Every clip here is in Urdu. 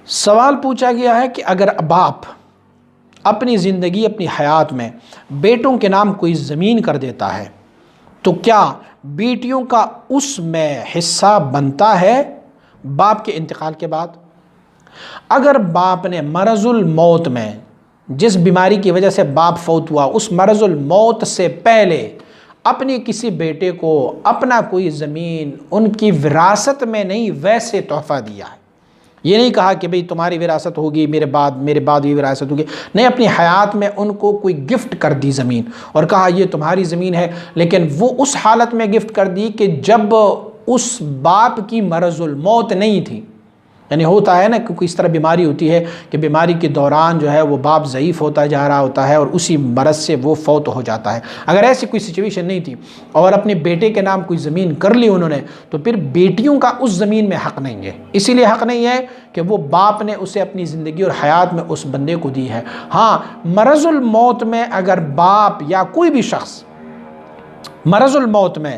سوال پوچھا گیا ہے کہ اگر باپ اپنی زندگی اپنی حیات میں بیٹوں کے نام کوئی زمین کر دیتا ہے تو کیا بیٹیوں کا اس میں حصہ بنتا ہے باپ کے انتقال کے بعد؟ اگر باپ نے مرض الموت میں، جس بیماری کی وجہ سے باپ فوت ہوا، اس مرض الموت سے پہلے اپنی کسی بیٹے کو اپنا کوئی زمین ان کی وراثت میں نہیں ویسے تحفہ دیا ہے، یہ نہیں کہا کہ بھئی تمہاری وراثت ہوگی میرے بعد یہ وراثت ہوگی، نہیں، اپنی حیات میں ان کو کوئی گفٹ کر دی زمین اور کہا یہ تمہاری زمین ہے، لیکن وہ اس حالت میں گفٹ کر دی کہ جب اس باپ کی مرض الموت نہیں تھی. یعنی ہوتا ہے نا کہ کوئی اس طرح بیماری ہوتی ہے کہ بیماری کے دوران جو ہے وہ باپ ضعیف ہوتا جا رہا ہوتا ہے اور اسی مرض سے وہ فوت ہو جاتا ہے. اگر ایسی کوئی سچویشن نہیں تھی اور اپنے بیٹے کے نام کوئی زمین کر لی انہوں نے، تو پھر بیٹیوں کا اس زمین میں حق نہیں ہے. اسی لیے حق نہیں ہے کہ وہ باپ نے اسے اپنی زندگی اور حیات میں اس بندے کو دی ہے. ہاں، مرض الموت میں اگر باپ یا کوئی بھی شخص مرض الموت میں،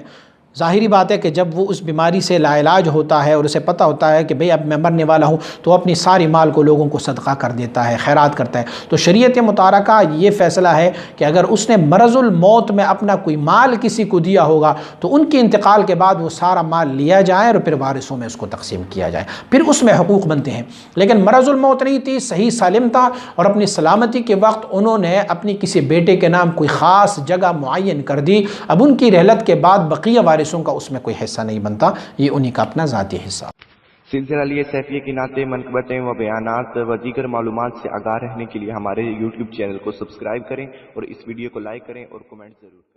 ظاہری بات ہے کہ جب وہ اس بیماری سے لا علاج ہوتا ہے اور اسے پتہ ہوتا ہے کہ بھئی اب میں مرنے والا ہوں، تو اپنی ساری مال کو لوگوں کو صدقہ کر دیتا ہے، خیرات کرتا ہے. تو شریعت مطارقہ یہ فیصلہ ہے کہ اگر اس نے مرض الموت میں اپنا کوئی مال کسی کو دیا ہوگا تو ان کے انتقال کے بعد وہ سارا مال لیا جائے اور پھر وارثوں میں اس کو تقسیم کیا جائے، پھر اس میں حقوق بنتے ہیں. لیکن مرض الموت نہیں تھی، صحیح سالم تھا، اور اپنی سلامتی کے وقت انہوں نے اپنی کسی بیٹے کے نام کوئی خاص جگہ معین کر دی. اب ان کی رحلت کے بعد بقیہ وارثوں کا اس میں کوئی حصہ نہیں بنتا، یہ انہی کا اپنا ذاتی حصہ. سلسلہ لیے سیفیہ کی نعتیں، منقبتیں و بیانات و دیگر معلومات سے آگاہ رہنے کے لیے ہمارے YouTube چینل کو سبسکرائب کریں اور اس ویڈیو کو لائک کریں اور کمنٹ ضرور کریں.